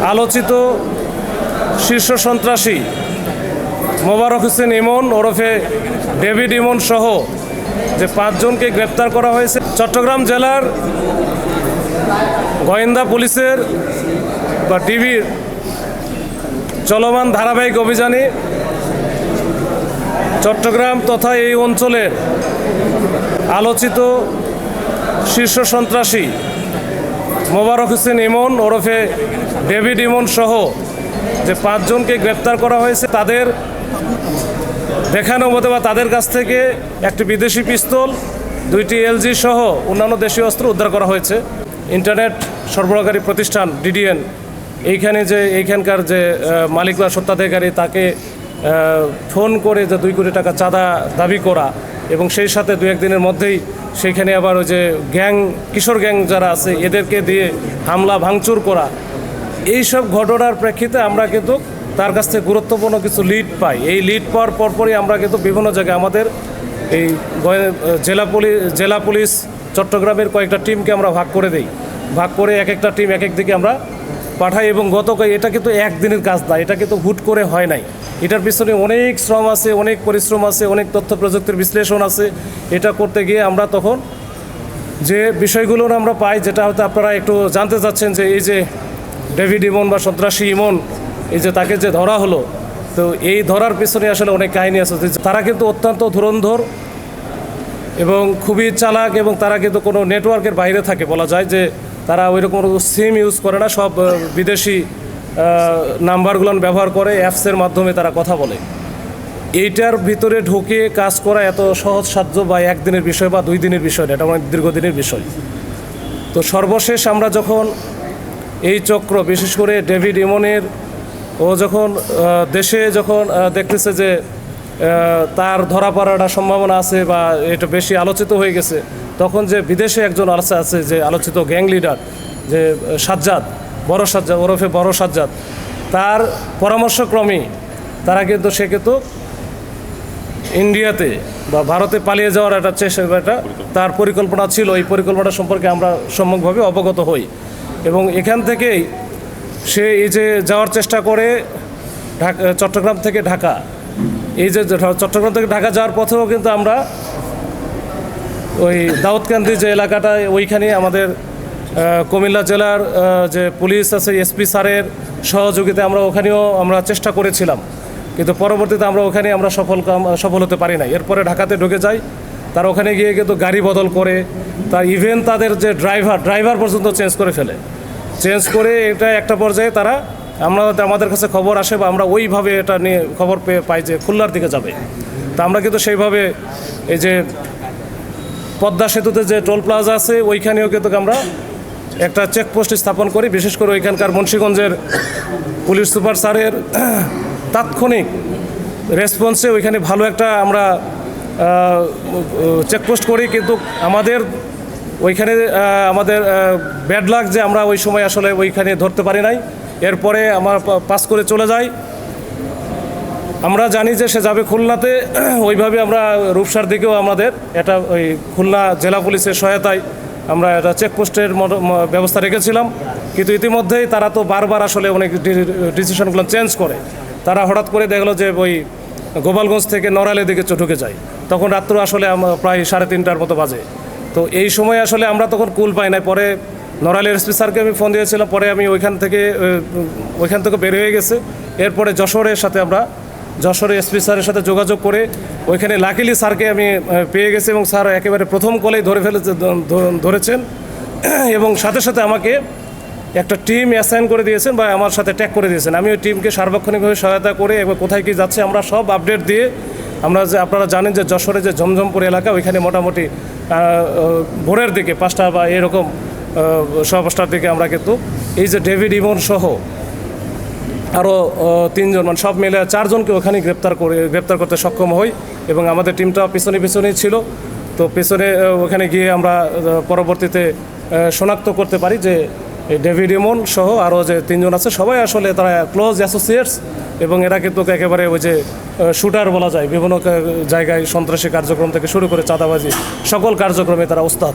আলোচিত শীর্ষ সন্ত্রাসী মোবারক হোসেন ইমন ওরফে ডেভিড ইমন সহ যে 5 জনকে গ্রেপ্তার করা হয়েছে চট্টগ্রাম জেলার গোয়েন্দা পুলিশের বা ডিবির চলমান ধারাবাহিক অভিযানে চট্টগ্রাম তথা এই অঞ্চলের আলোচিত শীর্ষ সন্ত্রাসী মোবারক হোসেন ইমন ওরফে ডেভিড ইমন সহ যে 5 জনকে গ্রেপ্তার করা হয়েছে তাদের দেখানো মতে বা তাদের কাছ থেকে একটি বিদেশি পিস্তল, 2টি এলজি সহ অন্যান্য দেশীয় অস্ত্র উদ্ধার করা হয়েছে। ইন্টারনেট সরবরাহকারী প্রতিষ্ঠান ডিডিএন এইখানকার যে মালিক বা স্বত্বাধিকারী তাকে ফোন করে যে 2 কোটি টাকা চাঁদা দাবি করা এবং সেই সাথে 2-1 দিনের মধ্যেই সেইখানে আবার ওই যে কিশোর গ্যাং যারা আছে এদেরকে দিয়ে হামলা ভাঙচুর করা, এইসব ঘটনার প্রেক্ষিতে আমরা কিন্তু তার কাছ থেকে গুরুত্বপূর্ণ কিছু লিড পাই। এই লিড পাওয়ার পরপরই আমরা কিন্তু বিভিন্ন জায়গায় আমাদের এই জেলা পুলিশ চট্টগ্রামের কয়েকটা টিমকে আমরা ভাগ করে দেই, ভাগ করে এক একটা টিম এক এক দিকে আমরা পাঠাই। এবং গতকাল এটা কিন্তু একদিনের কাজ না, এটা কিন্তু হুট করে হয় নাই, এটার পিছনে অনেক শ্রম আছে, অনেক পরিশ্রম আছে, অনেক তথ্য প্রযুক্তির বিশ্লেষণ আছে। এটা করতে গিয়ে আমরা তখন যে বিষয়গুলো আমরা পাই, যেটা হয়তো আপনারা একটু জানতে চাচ্ছেন যে এই যে ডেভিড ইমন বা সন্ত্রাসী ইমন এই যে তাকে যে ধরা হলো, তো এই ধরার পিছনে আসলে অনেক কাহিনী আছে। তারা কিন্তু অত্যন্ত ধুরন্ধর এবং খুবই চালাক এবং তারা কিন্তু কোনো নেটওয়ার্কের বাইরে থাকে, বলা যায় যে তারা ওইরকম সিম ইউজ করে না, সব বিদেশি নাম্বারগুলো ব্যবহার করে, অ্যাপসের মাধ্যমে তারা কথা বলে। এইটার ভিতরে ঢুকে কাজ করা এত সহজসাধ্য বা একদিনের বিষয় বা 2 দিনের বিষয় না, এটা অনেক দীর্ঘদিনের বিষয়। তো সর্বশেষ আমরা যখন এই চক্র বিশেষ করে ডেভিড ইমনের ও যখন দেশে যখন দেখতেছে যে তার ধরা পড়ার সম্ভাবনা আছে বা এটা বেশি আলোচিত হয়ে গেছে, তখন যে বিদেশে একজন আছে যে আলোচিত গ্যাং লিডার যে বড় সাজ্জাদ ওরফে বড় সাজ্জাদ, তার পরামর্শক্রমেই তারা কিন্তু সে কিন্তু ইন্ডিয়াতে বা ভারতে পালিয়ে যাওয়ার একটা তার পরিকল্পনা ছিল। এই পরিকল্পনা সম্পর্কে আমরা সম্যকভাবে অবগত হই এবং এখান থেকেই সে এই যে যাওয়ার চেষ্টা করে চট্টগ্রাম থেকে ঢাকা, এই যে চট্টগ্রাম থেকে ঢাকা যাওয়ার পথেও কিন্তু আমরা ওই দাউদকান্দি যে এলাকাটা ওইখানে আমাদের কুমিল্লা জেলার যে পুলিশ আছে এসপি স্যারের সহযোগিতায় ওখানেও আমরা চেষ্টা করেছিলাম, কিন্তু পরবর্তীতে ওখানে আমরা সফল হতে পারি না। এরপরে ঢাকাতে ঢুকে যাই, তারা ওখানে গিয়ে কিন্তু গাড়ি বদল করে, তার ইভেন তাদের যে ড্রাইভার পর্যন্ত চেঞ্জ করে এটা একটা পর্যায়ে তারা আমাদের কাছে খবর আসে বা আমরা ওইভাবে এটা নিয়ে খবর পাই যে খুলনার দিকে যাবে। তা আমরা কিন্তু সেইভাবে এই যে পদ্মা সেতুতে যে টোল প্লাজা আছে ওইখানেও কিন্তু আমরা একটা চেকপোস্ট স্থাপন করি। বিশেষ করে ওইখানকার মুন্সিগঞ্জের পুলিশ সুপার স্যারের তাৎক্ষণিক রেসপন্সে ওইখানে ভালো একটা আমরা চেকপোস্ট করি, কিন্তু আমাদের ব্যাড লাক যে আমরা ওই সময় আসলে ওইখানে ধরতে পারি নাই। এরপরে আমার পাস করে চলে যাই, আমরা জানি যে সে যাবে খুলনাতে। ওইভাবে আমরা রূপসার দিকেও আমাদের এটা ওই খুলনা জেলা পুলিশের সহায়তায় আমরা একটা চেকপোস্টের ব্যবস্থা রেখেছিলাম, কিন্তু ইতিমধ্যেই তারা তো বারবার আসলে অনেক ডিসিশনগুলো চেঞ্জ করে। তারা হঠাৎ করে দেখলো যে ওই গোপালগঞ্জ থেকে নড়াইলের দিকে ঢুকে যায়, তখন রাত্র আসলে প্রায় 3:30টার মতো বাজে। তো এই সময় আসলে আমরা তখন কুল পাই নাই। পরে নড়াইলের এসপি স্যারকে আমি ফোন দিয়েছিলাম, পরে আমি ওইখান থেকে বের হয়ে গেছে। এরপরে যশোরের এসপি স্যারের সাথে যোগাযোগ করে ওইখানে লাকিলি স্যারকে আমি পেয়ে গেছি এবং স্যার একেবারে প্রথম কলেই ধরেছেন এবং সাথে সাথে আমাকে একটা টিম অ্যাসাইন করে দিয়েছেন বা আমার সাথে ট্যাগ করে দিয়েছেন। আমি ওই টিমকে সার্বক্ষণিকভাবে সহায়তা করে এবং কোথায় কী যাচ্ছে আমরা সব আপডেট দিয়ে আপনারা জানেন যে যশোরে যে ঝমঝমপুর এলাকা ওইখানে মোটামুটি ভোরের দিকে 5টা বা এরকম 5:15টার দিকে আমরা কিন্তু এই যে ডেভিড ইমন সহ আরও 3 জন মানে সব মিলে 4 জনকে ওখানে গ্রেপ্তার করতে সক্ষম হই এবং আমাদের টিমটা পিছনেই ছিল। তো ওখানে গিয়ে আমরা পরবর্তীতে শনাক্ত করতে পারি যে ডেভিড ইমন সহ আরও যে 3 জন আছে সবাই আসলে তারা ক্লোজ অ্যাসোসিয়েটস এবং এরা কিন্তু একেবারে ওই যে শুটার বলা যায়, বিভিন্ন জায়গায় সন্ত্রাসী কার্যক্রম থেকে শুরু করে চাঁদাবাজি সকল কার্যক্রমে তারা ওস্তাদ।